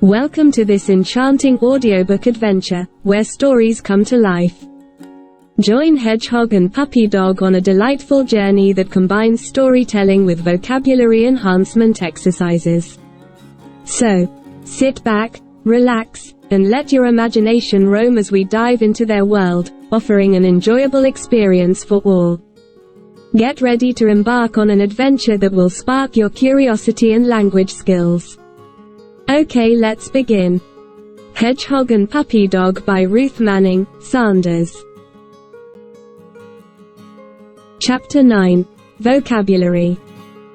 Welcome to this enchanting audiobook adventure, where stories come to life. Join Hedgehog and Puppy Dog on a delightful journey that combines storytelling with vocabulary enhancement exercises. So, sit back, relax, and let your imagination roam as we dive into their world, offering an enjoyable experience for all. Get ready to embark on an adventure that will spark your curiosity and language skills. Okay, let's begin. Hedgehog and Puppy Dog by Ruth Manning-Sanders. Chapter 9. Vocabulary.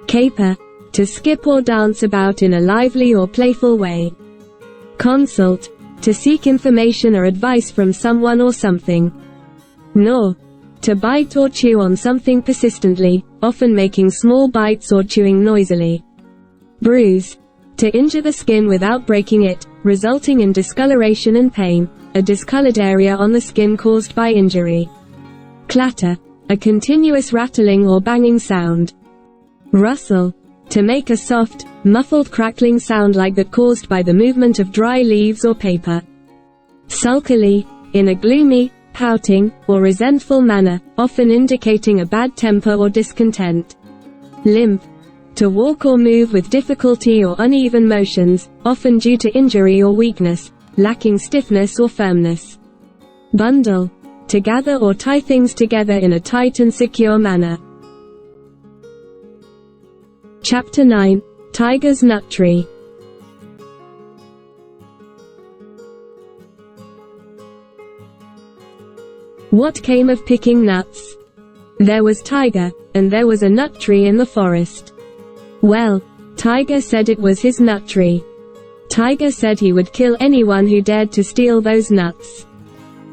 Caper. To skip or dance about in a lively or playful way. Consult. To seek information or advice from someone or something. Gnaw. To bite or chew on something persistently, often making small bites or chewing noisily. Bruise. To injure the skin without breaking it, resulting in discoloration and pain, a discolored area on the skin caused by injury. Clatter. A continuous rattling or banging sound. Rustle. To make a soft, muffled crackling sound like that caused by the movement of dry leaves or paper. Sulkily. In a gloomy, pouting, or resentful manner, often indicating a bad temper or discontent. Limp. To walk or move with difficulty or uneven motions, often due to injury or weakness, lacking stiffness or firmness. Bundle. To gather or tie things together in a tight and secure manner. Chapter 9. Tiger's Nut Tree. What came of picking nuts? There was Tiger, and there was a nut tree in the forest. Well, Tiger said it was his nut tree. Tiger said he would kill anyone who dared to steal those nuts.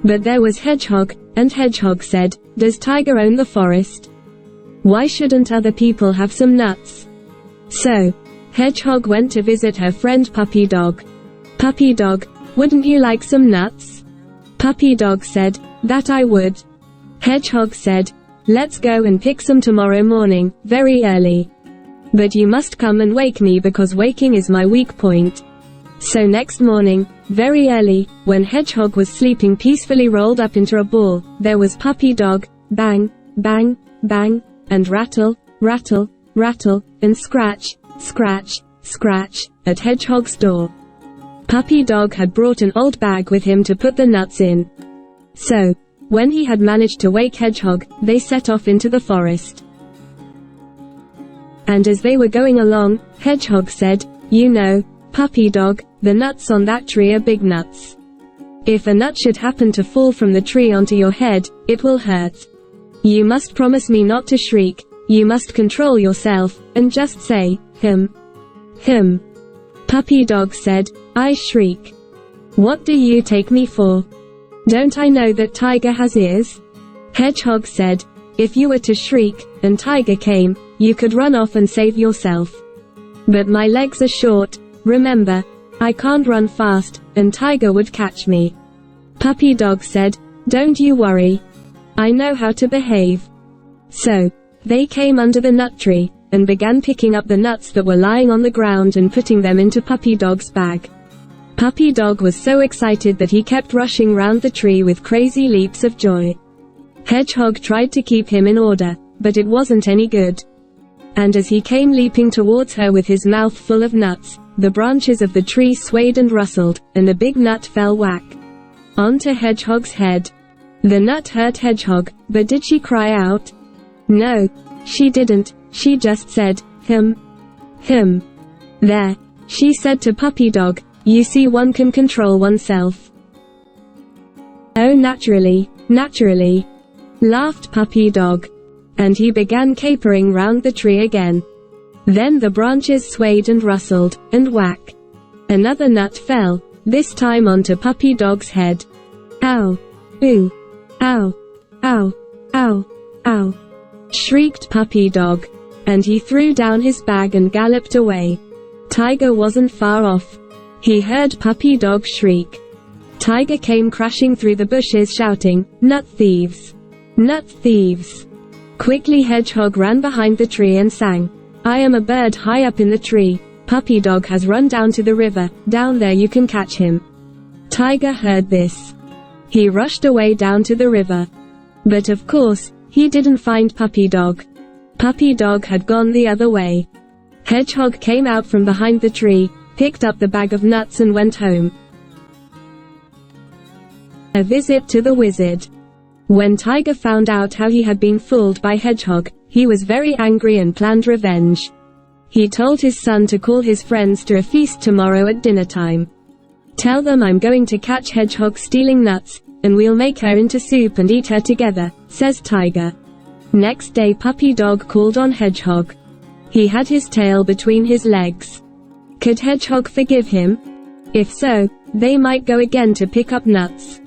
But there was Hedgehog, and Hedgehog said, "Does Tiger own the forest? Why shouldn't other people have some nuts?" So, Hedgehog went to visit her friend Puppy Dog. "Puppy Dog, wouldn't you like some nuts?" Puppy Dog said, "That I would." Hedgehog said, "Let's go and pick some tomorrow morning, very early. But you must come and wake me because waking is my weak point." So next morning, very early, when Hedgehog was sleeping peacefully rolled up into a ball, there was Puppy Dog, bang, bang, bang, and rattle, rattle, rattle, and scratch, scratch, scratch, at Hedgehog's door. Puppy Dog had brought an old bag with him to put the nuts in. So, when he had managed to wake Hedgehog, they set off into the forest. And as they were going along, Hedgehog said, "You know, Puppy Dog, the nuts on that tree are big nuts. If a nut should happen to fall from the tree onto your head, it will hurt. You must promise me not to shriek, you must control yourself, and just say, him. Him." Puppy Dog said, "I shriek. What do you take me for? Don't I know that Tiger has ears?" Hedgehog said, "If you were to shriek, and Tiger came, you could run off and save yourself. But my legs are short, remember, I can't run fast, and Tiger would catch me." Puppy Dog said, "Don't you worry. I know how to behave." So, they came under the nut tree, and began picking up the nuts that were lying on the ground and putting them into Puppy Dog's bag. Puppy Dog was so excited that he kept rushing round the tree with crazy leaps of joy. Hedgehog tried to keep him in order, but it wasn't any good. And as he came leaping towards her with his mouth full of nuts, the branches of the tree swayed and rustled, and a big nut fell whack onto Hedgehog's head. The nut hurt Hedgehog, but did she cry out? No, she didn't, she just said, "Him. Him." "There," she said to Puppy Dog, "you see one can control oneself." "Oh, naturally, naturally," laughed Puppy Dog. And he began capering round the tree again. Then the branches swayed and rustled, and whack. Another nut fell, this time onto Puppy Dog's head. "Ow! Ooh! Ow! Ow! Ow! Ow!" shrieked Puppy Dog. And he threw down his bag and galloped away. Tiger wasn't far off. He heard Puppy Dog shriek. Tiger came crashing through the bushes shouting, "Nut thieves! Nut thieves!" Quickly Hedgehog ran behind the tree and sang, "I am a bird high up in the tree, Puppy Dog has run down to the river, down there you can catch him." Tiger heard this. He rushed away down to the river. But of course, he didn't find Puppy Dog. Puppy Dog had gone the other way. Hedgehog came out from behind the tree, picked up the bag of nuts and went home. A visit to the wizard. When Tiger found out how he had been fooled by Hedgehog, he was very angry and planned revenge. He told his son to call his friends to a feast tomorrow at dinner time. "Tell them I'm going to catch Hedgehog stealing nuts, and we'll make her into soup and eat her together," says Tiger. Next day Puppy Dog called on Hedgehog. He had his tail between his legs. Could Hedgehog forgive him? If so, they might go again to pick up nuts.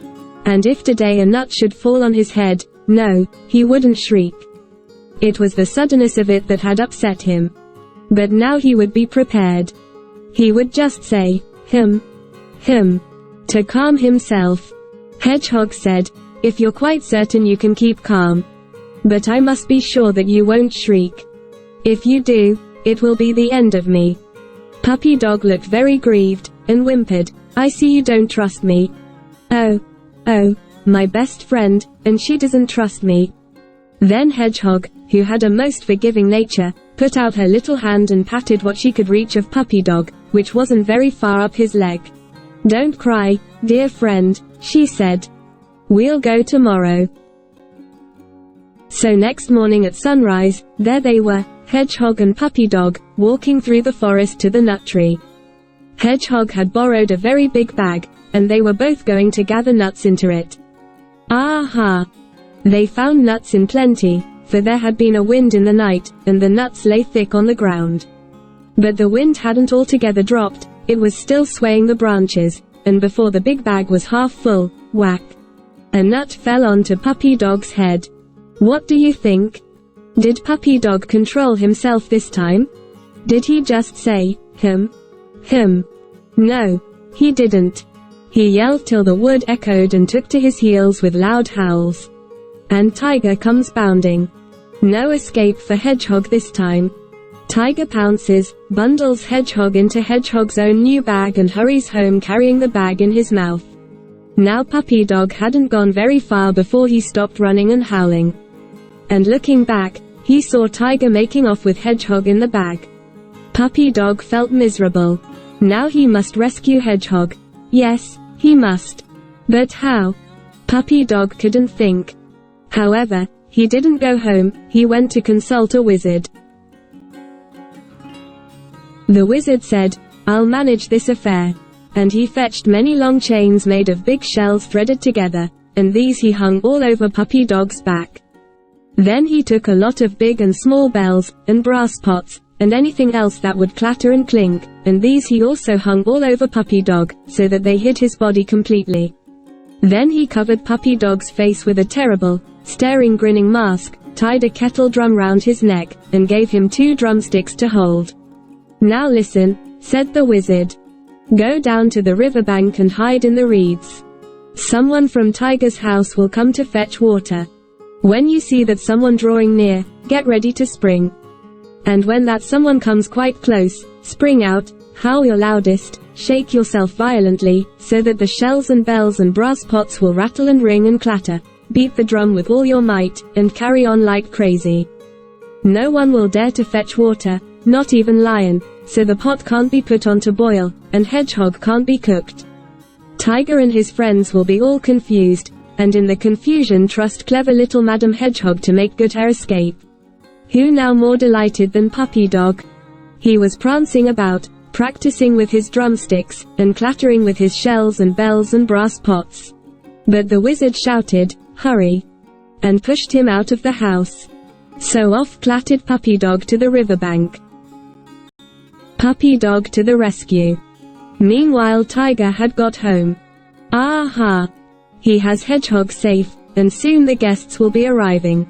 And if today a nut should fall on his head, no, he wouldn't shriek. It was the suddenness of it that had upset him. But now he would be prepared. He would just say, "Him, him," to calm himself. Hedgehog said, "If you're quite certain you can keep calm. But I must be sure that you won't shriek. If you do, it will be the end of me." Puppy Dog looked very grieved, and whimpered, "I see you don't trust me. Oh, my best friend, and she doesn't trust me." Then Hedgehog, who had a most forgiving nature, put out her little hand and patted what she could reach of Puppy Dog, which wasn't very far up his leg. "Don't cry, dear friend," she said. "We'll go tomorrow." So next morning at sunrise, there they were, Hedgehog and Puppy Dog, walking through the forest to the nut tree. Hedgehog had borrowed a very big bag, and they were both going to gather nuts into it. Aha! They found nuts in plenty, for there had been a wind in the night, and the nuts lay thick on the ground. But the wind hadn't altogether dropped, it was still swaying the branches, and before the big bag was half full, whack! A nut fell onto Puppy Dog's head. What do you think? Did Puppy Dog control himself this time? Did he just say, "Him"? No, he didn't. He yelled till the wood echoed and took to his heels with loud howls. And Tiger comes bounding. No escape for Hedgehog this time. Tiger pounces, bundles Hedgehog into Hedgehog's own new bag and hurries home carrying the bag in his mouth. Now Puppy Dog hadn't gone very far before he stopped running and howling. And looking back, he saw Tiger making off with Hedgehog in the bag. Puppy Dog felt miserable. Now he must rescue Hedgehog. Yes, he must. But how? Puppy Dog couldn't think. However, he didn't go home, he went to consult a wizard. The wizard said, "I'll manage this affair." And he fetched many long chains made of big shells threaded together, and these he hung all over Puppy Dog's back. Then he took a lot of big and small bells, and brass pots, and anything else that would clatter and clink, and these he also hung all over Puppy Dog, so that they hid his body completely. Then he covered Puppy Dog's face with a terrible, staring grinning mask, tied a kettle drum round his neck, and gave him 2 drumsticks to hold. "Now listen," said the wizard. "Go down to the riverbank and hide in the reeds. Someone from Tiger's house will come to fetch water. When you see that someone drawing near, get ready to spring. And when that someone comes quite close, spring out, howl your loudest, shake yourself violently, so that the shells and bells and brass pots will rattle and ring and clatter. Beat the drum with all your might, and carry on like crazy. No one will dare to fetch water, not even Lion, so the pot can't be put on to boil, and Hedgehog can't be cooked. Tiger and his friends will be all confused, and in the confusion trust clever little Madam Hedgehog to make good her escape." Who now more delighted than Puppy Dog? He was prancing about, practicing with his drumsticks, and clattering with his shells and bells and brass pots. But the wizard shouted, "Hurry!" and pushed him out of the house. So off clattered Puppy Dog to the riverbank. Puppy Dog to the rescue. Meanwhile Tiger had got home. Aha! He has Hedgehog safe, and soon the guests will be arriving.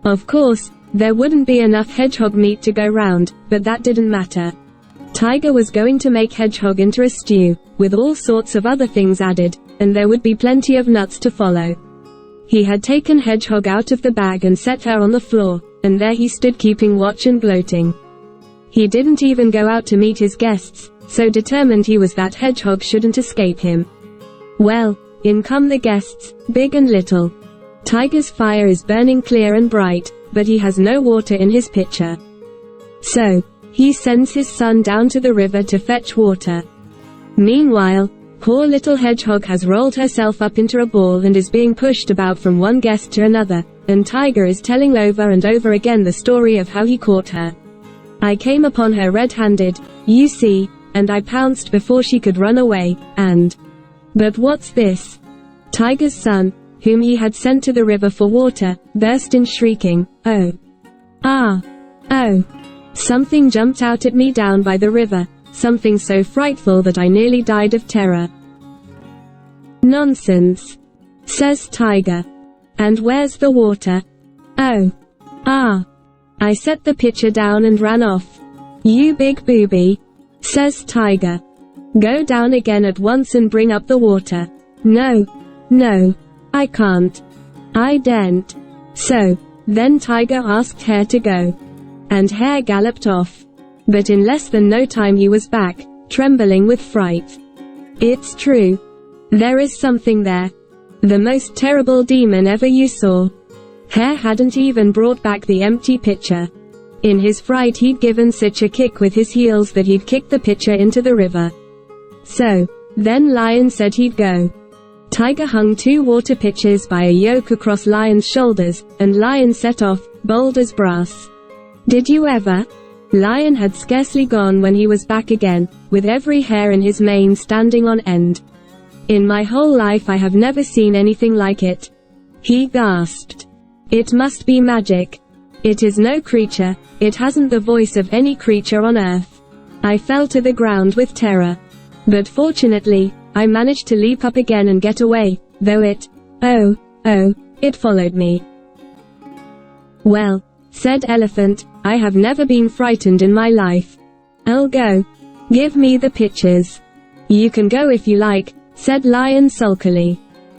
Of course, there wouldn't be enough hedgehog meat to go round, but that didn't matter. Tiger was going to make Hedgehog into a stew, with all sorts of other things added, and there would be plenty of nuts to follow. He had taken Hedgehog out of the bag and set her on the floor, and there he stood keeping watch and gloating. He didn't even go out to meet his guests, so determined he was that Hedgehog shouldn't escape him. Well, in come the guests, big and little. Tiger's fire is burning clear and bright, but he has no water in his pitcher. So, he sends his son down to the river to fetch water. Meanwhile, poor little Hedgehog has rolled herself up into a ball and is being pushed about from one guest to another, and Tiger is telling over and over again the story of how he caught her. I came upon her red-handed, you see, and I pounced before she could run away, and... But what's this? Tiger's son, whom he had sent to the river for water, burst in shrieking, oh. Ah. Oh. Something jumped out at me down by the river, something so frightful that I nearly died of terror. Nonsense, says Tiger. And where's the water? Oh. Ah. I set the pitcher down and ran off. You big booby, says Tiger. Go down again at once and bring up the water. No. No. I can't. I daren't. So, then Tiger asked Hare to go. And Hare galloped off. But in less than no time he was back, trembling with fright. It's true. There is something there. The most terrible demon ever you saw. Hare hadn't even brought back the empty pitcher. In his fright he'd given such a kick with his heels that he'd kicked the pitcher into the river. So, then Lion said he'd go. Tiger hung 2 water pitchers by a yoke across Lion's shoulders, and Lion set off, bold as brass. Did you ever? Lion had scarcely gone when he was back again, with every hair in his mane standing on end. In my whole life I have never seen anything like it. He gasped. It must be magic. It is no creature, it hasn't the voice of any creature on earth. I fell to the ground with terror. But fortunately, I managed to leap up again and get away, though it followed me. Well, said Elephant, I have never been frightened in my life. I'll go. Give me the pitchers. You can go if you like, said Lion sulkily.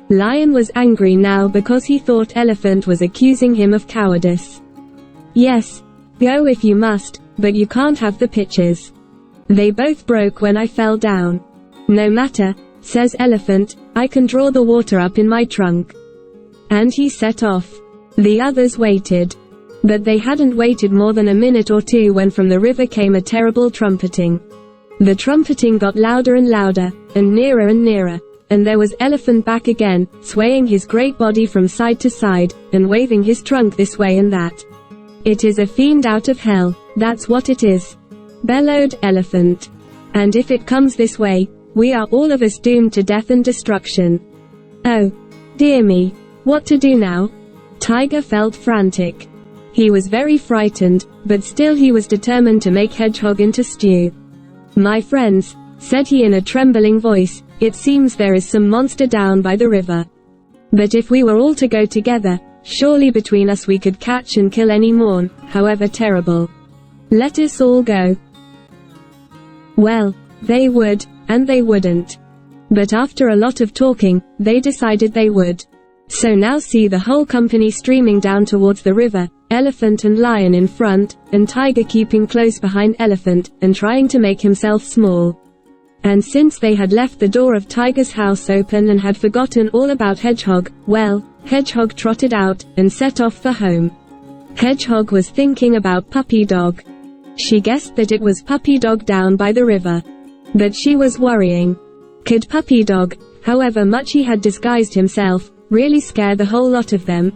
Lion was angry now because he thought Elephant was accusing him of cowardice. Yes, go if you must, but you can't have the pitchers. They both broke when I fell down. No matter, says Elephant, I can draw the water up in my trunk. And he set off. The others waited. But they hadn't waited more than a minute or two when from the river came a terrible trumpeting. The trumpeting got louder and louder, and nearer, and there was Elephant back again, swaying his great body from side to side, and waving his trunk this way and that. It is a fiend out of hell, that's what it is, bellowed Elephant. And if it comes this way, we are all of us doomed to death and destruction. Oh, dear me, what to do now? Tiger felt frantic. He was very frightened, but still he was determined to make Hedgehog into stew. My friends, said he in a trembling voice, it seems there is some monster down by the river. But if we were all to go together, surely between us we could catch and kill any mon, however terrible. Let us all go. Well, they would, and they wouldn't. But after a lot of talking, they decided they would. So now see the whole company streaming down towards the river, Elephant and Lion in front, and Tiger keeping close behind Elephant, and trying to make himself small. And since they had left the door of Tiger's house open and had forgotten all about Hedgehog, well, Hedgehog trotted out, and set off for home. Hedgehog was thinking about Puppy Dog. She guessed that it was Puppy Dog down by the river. But she was worrying. Could Puppy Dog, however much he had disguised himself, really scare the whole lot of them?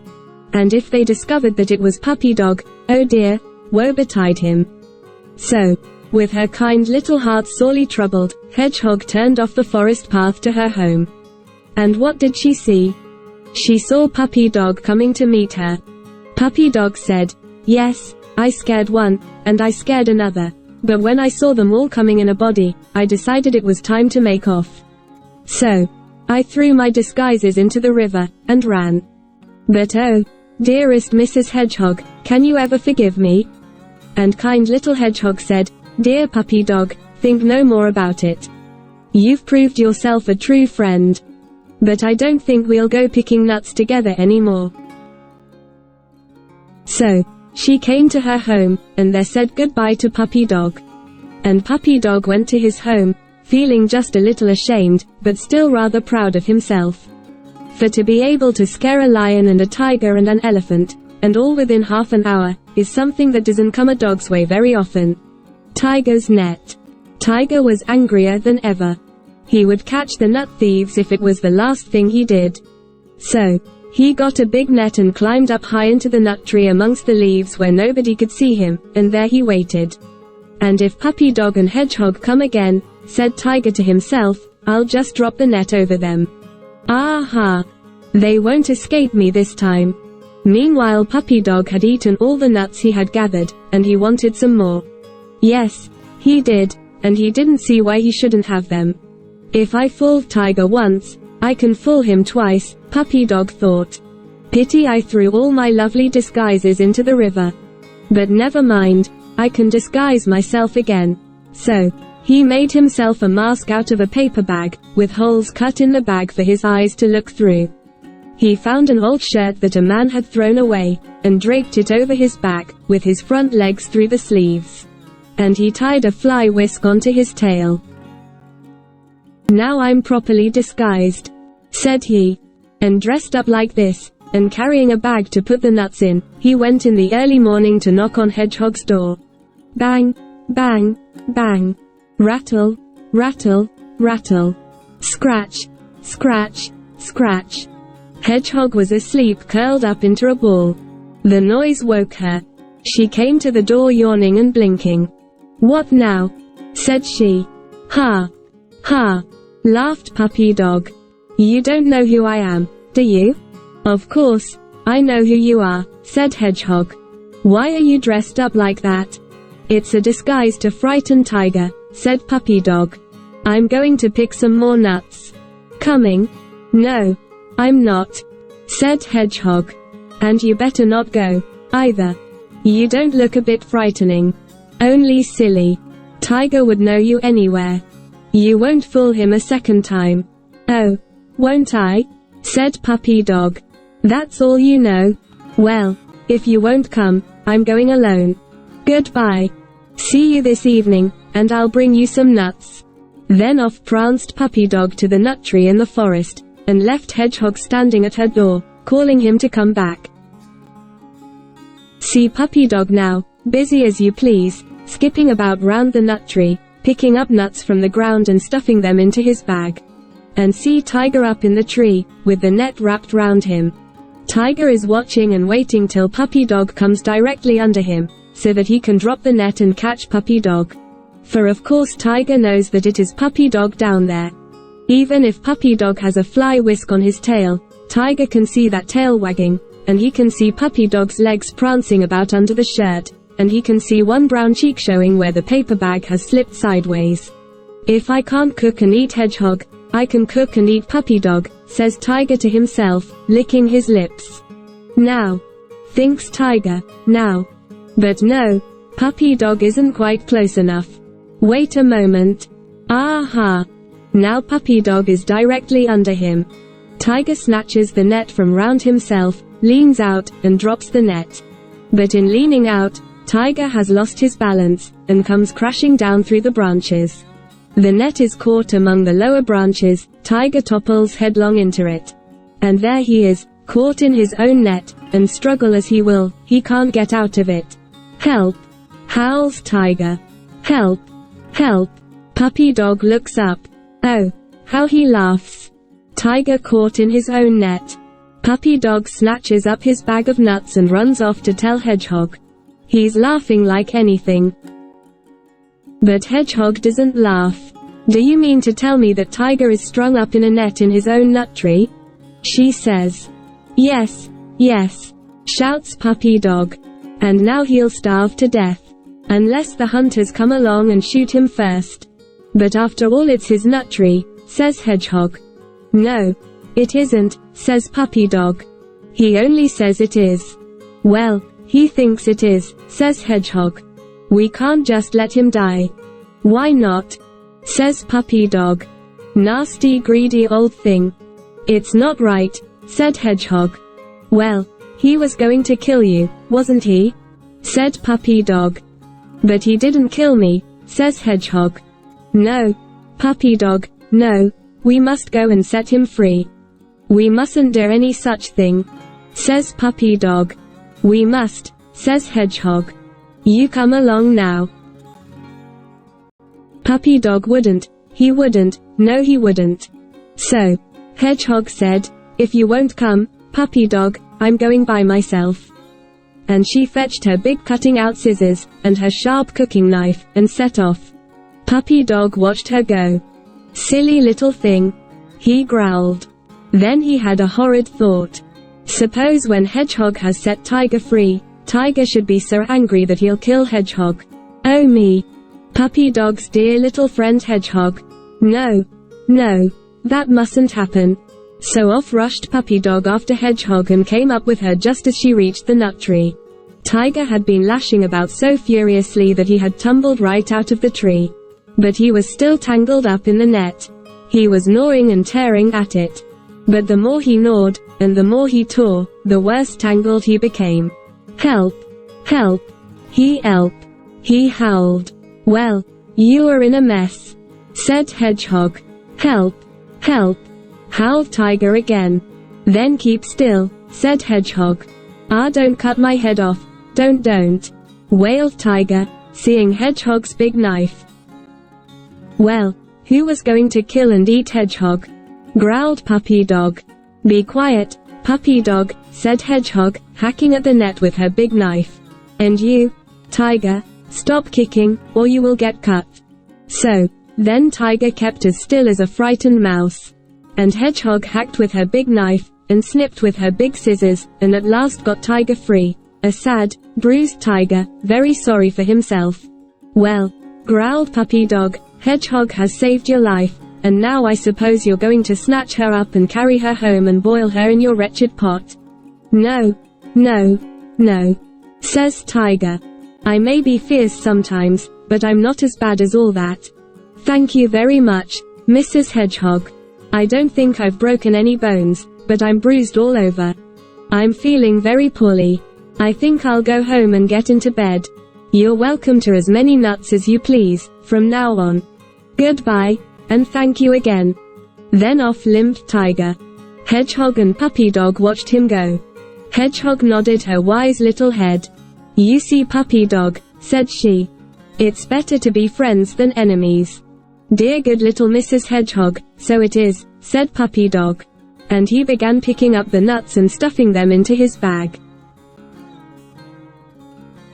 And if they discovered that it was Puppy Dog, oh dear, woe betide him. So, with her kind little heart sorely troubled, Hedgehog turned off the forest path to her home. And what did she see? She saw Puppy Dog coming to meet her. Puppy Dog said, yes, I scared one, and I scared another, but when I saw them all coming in a body, I decided it was time to make off. So, I threw my disguises into the river, and ran. But oh, dearest Mrs. Hedgehog, can you ever forgive me? And kind little Hedgehog said, dear Puppy Dog, think no more about it. You've proved yourself a true friend. But I don't think we'll go picking nuts together anymore. So, She came to her home, and there said goodbye to Puppy Dog. And Puppy Dog went to his home, feeling just a little ashamed, but still rather proud of himself. For to be able to scare a lion and a tiger and an elephant, and all within half an hour, is something that doesn't come a dog's way very often. Tiger's net. Tiger was angrier than ever. He would catch the nut thieves if it was the last thing he did. So, he got a big net and climbed up high into the nut tree amongst the leaves where nobody could see him, and there he waited. And if Puppy Dog and Hedgehog come again, said Tiger to himself, I'll just drop the net over them. Aha! They won't escape me this time. Meanwhile Puppy Dog had eaten all the nuts he had gathered, and he wanted some more. Yes, he did, and he didn't see why he shouldn't have them. If I fooled Tiger once, I can fool him twice, Puppy Dog thought. Pity I threw all my lovely disguises into the river. But never mind, I can disguise myself again. So, he made himself a mask out of a paper bag, with holes cut in the bag for his eyes to look through. He found an old shirt that a man had thrown away, and draped it over his back, with his front legs through the sleeves. And he tied a fly whisk onto his tail. Now I'm properly disguised, said he. And dressed up like this, and carrying a bag to put the nuts in, he went in the early morning to knock on Hedgehog's door. Bang, bang, bang. Rattle, rattle, rattle. Scratch, scratch, scratch. Hedgehog was asleep curled up into a ball. The noise woke her. She came to the door yawning and blinking. What now? Said she. Ha! Ha! Laughed Puppy Dog. You don't know who I am, do you? Of course, I know who you are, said Hedgehog. Why are you dressed up like that? It's a disguise to frighten Tiger, said Puppy Dog. I'm going to pick some more nuts. Coming? No, I'm not, said Hedgehog. And you better not go, either. You don't look a bit frightening. Only silly. Tiger would know you anywhere. You won't fool him a second time. Oh, won't I? Said Puppy Dog. That's all you know? Well, if you won't come, I'm going alone. Goodbye. See you this evening, and I'll bring you some nuts. Then off pranced Puppy Dog to the nut tree in the forest, and left Hedgehog standing at her door, calling him to come back. See Puppy Dog now, busy as you please, skipping about round the nut tree, picking up nuts from the ground and stuffing them into his bag. And see Tiger up in the tree, with the net wrapped round him. Tiger is watching and waiting till Puppy Dog comes directly under him, so that he can drop the net and catch Puppy Dog. For of course Tiger knows that it is Puppy Dog down there. Even if Puppy Dog has a fly whisk on his tail, Tiger can see that tail wagging, and he can see Puppy Dog's legs prancing about under the shirt, and he can see one brown cheek showing where the paper bag has slipped sideways. If I can't cook and eat Hedgehog, I can cook and eat Puppy Dog, says Tiger to himself, licking his lips. Now, thinks Tiger, now. But no, Puppy Dog isn't quite close enough. Wait a moment. Aha! Now Puppy Dog is directly under him. Tiger snatches the net from round himself, leans out, and drops the net. But in leaning out, Tiger has lost his balance, and comes crashing down through the branches. The net is caught among the lower branches, Tiger topples headlong into it. And there he is, caught in his own net, and struggle as he will, he can't get out of it. Help! Howls Tiger. Help! Help! Puppy Dog looks up. Oh, how he laughs. Tiger caught in his own net. Puppy Dog snatches up his bag of nuts and runs off to tell Hedgehog. He's laughing like anything. But Hedgehog doesn't laugh. Do you mean to tell me that Tiger is strung up in a net in his own nut tree? She says. Yes, yes, shouts Puppy Dog. And now he'll starve to death. Unless the hunters come along and shoot him first. But after all it's his nut tree, says Hedgehog. No, it isn't, says Puppy Dog. He only says it is. Well, he thinks it is, says Hedgehog. We can't just let him die. Why not? Says Puppy Dog. Nasty greedy old thing. It's not right, said Hedgehog. Well, he was going to kill you, wasn't he? said Puppy Dog. But he didn't kill me, says Hedgehog. No, Puppy Dog, no, we must go and set him free. We mustn't do any such thing, says Puppy Dog. We must, says Hedgehog. You come along now. Puppy Dog wouldn't, he wouldn't, no he wouldn't. So, Hedgehog said, if you won't come, Puppy Dog, I'm going by myself. And she fetched her big cutting-out scissors, and her sharp cooking knife, and set off. Puppy Dog watched her go. Silly little thing, he growled. Then he had a horrid thought. Suppose when Hedgehog has set Tiger free, Tiger should be so angry that he'll kill Hedgehog. Oh me! Puppy Dog's dear little friend Hedgehog. No, no, that mustn't happen. So off rushed Puppy Dog after Hedgehog and came up with her just as she reached the nut tree. Tiger had been lashing about so furiously that he had tumbled right out of the tree. But he was still tangled up in the net. He was gnawing and tearing at it. But the more he gnawed, and the more he tore, the worse tangled he became. Help! Help! He yelped. He howled. Well, you are in a mess, said Hedgehog. Help! Help! Howled Tiger again. Then keep still, said Hedgehog. Ah, don't cut my head off, don't, wailed Tiger, seeing Hedgehog's big knife. Well, who was going to kill and eat Hedgehog? Growled Puppy Dog. Be quiet, Puppy Dog, said Hedgehog, hacking at the net with her big knife. And you, Tiger, stop kicking, or you will get cut. So, then Tiger kept as still as a frightened mouse. And Hedgehog hacked with her big knife, and snipped with her big scissors, and at last got Tiger free. A sad, bruised Tiger, very sorry for himself. Well, growled Puppy Dog, Hedgehog has saved your life, and now I suppose you're going to snatch her up and carry her home and boil her in your wretched pot. No, no, no, says Tiger. I may be fierce sometimes, but I'm not as bad as all that. Thank you very much, Mrs. Hedgehog. I don't think I've broken any bones, but I'm bruised all over. I'm feeling very poorly. I think I'll go home and get into bed. You're welcome to as many nuts as you please, from now on. Goodbye, and thank you again. Then off limped Tiger. Hedgehog and Puppy Dog watched him go. Hedgehog nodded her wise little head. You see, Puppy Dog, said she. It's better to be friends than enemies. Dear good little Mrs. Hedgehog, so it is, said Puppy Dog. And he began picking up the nuts and stuffing them into his bag.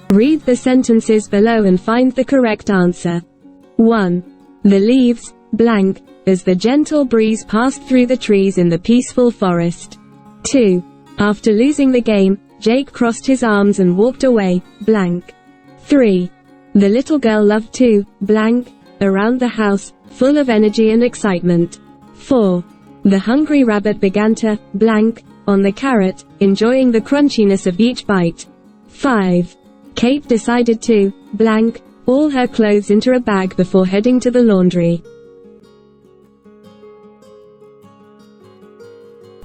Read the sentences below and find the correct answer. 1. The leaves, blank, as the gentle breeze passed through the trees in the peaceful forest. 2. After losing the game, Jake crossed his arms and walked away, blank. 3. The little girl loved to, blank, around the house, full of energy and excitement. 4. The hungry rabbit began to, blank, on the carrot, enjoying the crunchiness of each bite. 5. Kate decided to, blank, all her clothes into a bag before heading to the laundry.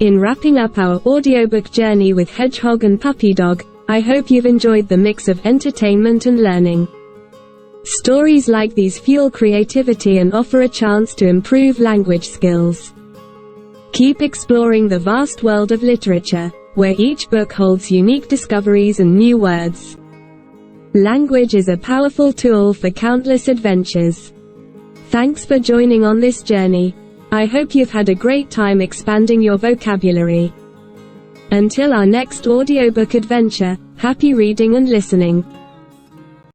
In wrapping up our audiobook journey with Hedgehog and Puppy Dog, I hope you've enjoyed the mix of entertainment and learning. Stories like these fuel creativity and offer a chance to improve language skills. Keep exploring the vast world of literature, where each book holds unique discoveries and new words. Language is a powerful tool for countless adventures. Thanks for joining on this journey. I hope you've had a great time expanding your vocabulary. Until our next audiobook adventure, happy reading and listening.